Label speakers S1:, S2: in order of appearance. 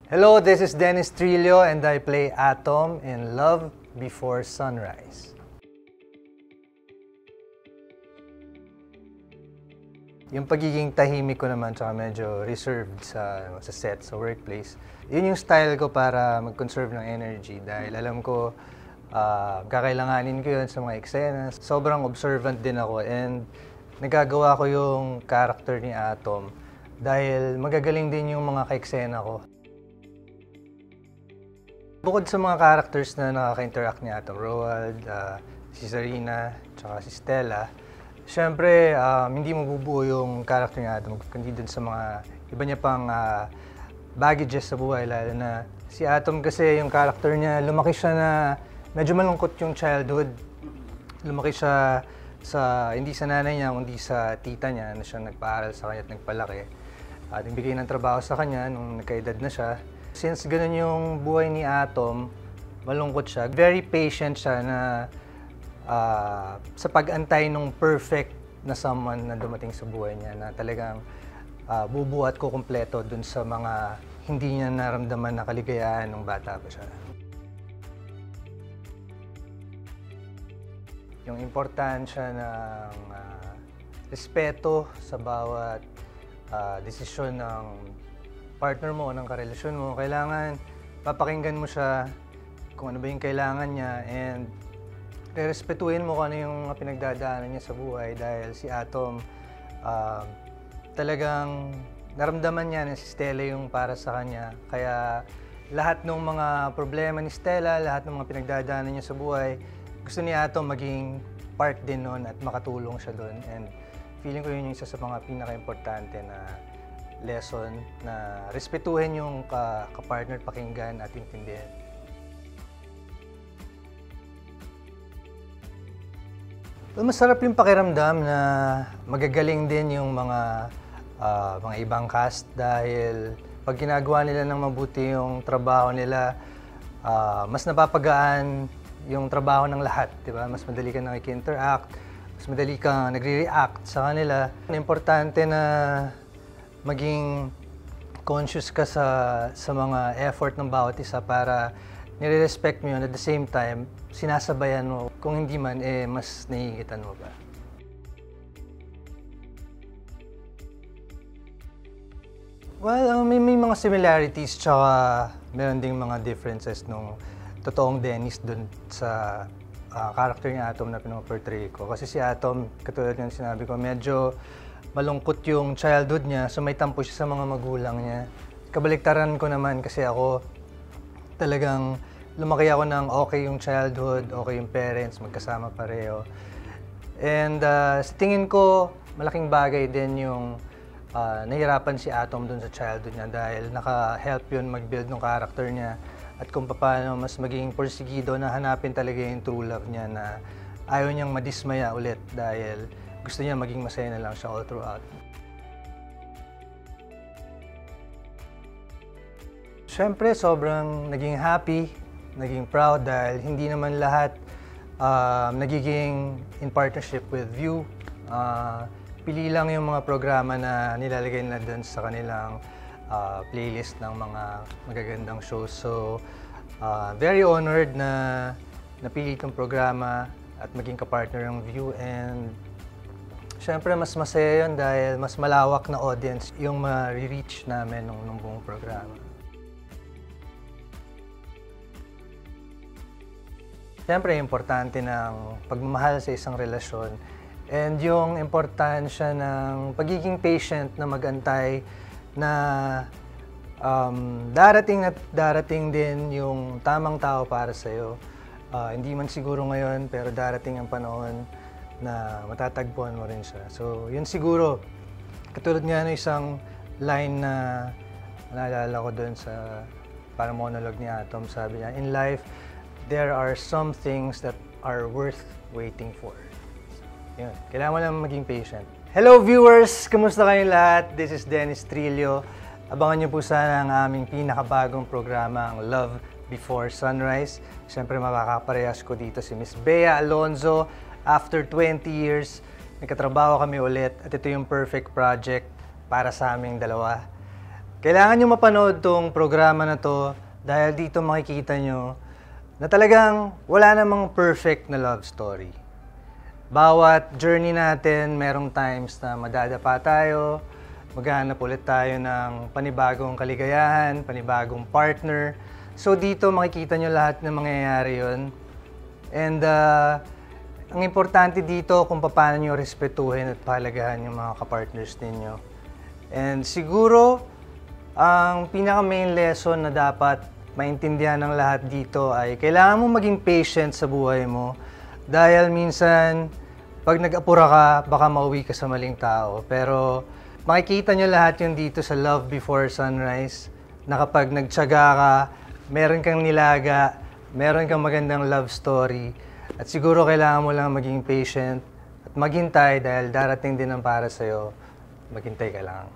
S1: Hello, this is Dennis Trillo and I play Atom in Love Before Sunrise. Yung pagiging tahimik ko naman tsaka medyo reserved sa set, sa workplace, yun yung style ko para mag-conserve ng energy dahil alam ko kakailanganin ko yun sa mga eksena. Sobrang observant din ako and nagagawa ko yung character ni Atom dahil magagaling din yung mga ka-eksena ko. Bukod sa mga characters na nakaka-interact ni Atom, Roald, si Zarina, tsaka si Stella, siyempre, hindi mabubuo yung character ni Atom kundi dun sa mga iba niya pang baggages sa buhay, lalo na si Atom kasi yung character niya, lumaki siya na medyo malungkot yung childhood. Lumaki siya hindi sa nanay niya, kundi sa tita niya na siya nagpaaral sa kanya at nagpalaki. At nagbigay ng trabaho sa kanya nung nagkaedad na siya. Since ganun yung buhay ni Atom, malungkot siya. Very patient siya na sa pag-antay ng perfect na someone na dumating sa buhay niya na talagang bubuo at kukumpleto dun sa mga hindi niya naramdaman na kaligayahan nung bata pa siya. Yung importansya ng respeto sa bawat desisyon ng partner mo o ng karelasyon mo, kailangan papakinggan mo siya kung ano ba yung kailangan niya and respetuhin mo kung ano yung pinagdadaanan niya sa buhay dahil si Atom talagang naramdaman niya na si Stella yung para sa kanya. Kaya lahat ng mga problema ni Stella, lahat ng mga pinagdadaanan niya sa buhay, gusto ni Atom maging part din nun at makatulong siya doon. And feeling ko yun yung isa sa mga pinaka-importante na lesson na respetuhin yung ka-partner, pakinggan at intindihin. Masarap yung pakiramdam na magagaling din yung mga ibang cast dahil pag ginagawa nila ng mabuti yung trabaho nila, mas napapagaan yung trabaho ng lahat, di ba? Mas madali kang nakiki-interact, mas madali kang nagre-react sa kanila. Importante na maging conscious ka sa mga effort ng bawat isa para nire-respect mo yun at the same time, sinasabayan mo. Kung hindi man, mas naiingitan mo ba. Well, may mga similarities tsaka meron ding mga differences nung totoong Dennis dun sa character ni Atom na pinoportray ko. Kasi si Atom, katulad ng sinabi ko, medyo malungkot yung childhood niya, so may tampo siya sa mga magulang niya. Kabaliktaran ko naman kasi ako, talagang lumaki ako ng okay yung childhood, okay yung parents, magkasama pareho. And sa tingin ko, malaking bagay din yung nahirapan si Atom dun sa childhood niya dahil naka-help yun mag-build ng character niya at kung paano mas maging porsigido na hanapin talaga yung true love niya na ayaw niyang madismaya ulit dahil gusto niya maging masaya na lang siya all throughout. Siyempre, sobrang naging happy, naging proud dahil hindi naman lahat nagiging in partnership with View. Pili lang yung mga programa na nilalagay nila dun sa kanilang playlist ng mga magagandang shows. So, very honored na napili itong programa at maging kapartner ng View. And siyempre, mas masaya yun dahil mas malawak na audience yung ma-reach namin ng buong programa. Siyempre, importante ng pagmamahal sa isang relasyon and yung importansya ng pagiging patient na mag-antay na darating din yung tamang tao para sa'yo. Hindi man siguro ngayon, pero darating ang panahon na matatagpuan mo rin siya. So, yun siguro, katulad nga ng isang line na naalala ko doon sa parang monologue ni Atom, sabi niya, in life, there are some things that are worth waiting for. Yun. Kailangan mo lang maging patient. Hello viewers! Kamusta kayong lahat? This is Dennis Trillo. Abangan niyo po sana ang aming pinakabagong programa, ang Love Before Sunrise. Siyempre makakaparehas ko dito si Miss Bea Alonzo. After 20 years, nagkatrabaho kami ulit at ito yung perfect project para sa aming dalawa. Kailangan nyo mapanood tong programa na to dahil dito makikita nyo na talagang wala namang perfect na love story. Bawat journey natin, merong times na madadapa tayo, maghahanap ulit tayo ng panibagong kaligayahan, panibagong partner. So dito makikita nyo lahat ng mangyayari yun. And ang importante dito kung paano nyo respetuhin at pahalagahan yung mga kapartners ninyo. And siguro, ang pinaka-main lesson na dapat maintindihan ng lahat dito ay kailangan mo maging patient sa buhay mo dahil minsan pag nag-apura ka, baka mauwi ka sa maling tao. Pero makikita nyo lahat yun dito sa Love Before Sunrise na kapag nagtiyaga ka, meron kang nilaga, meron kang magandang love story at siguro kailangan mo lang maging patient at maghintay dahil darating din ang para sa'yo. Maghintay ka lang.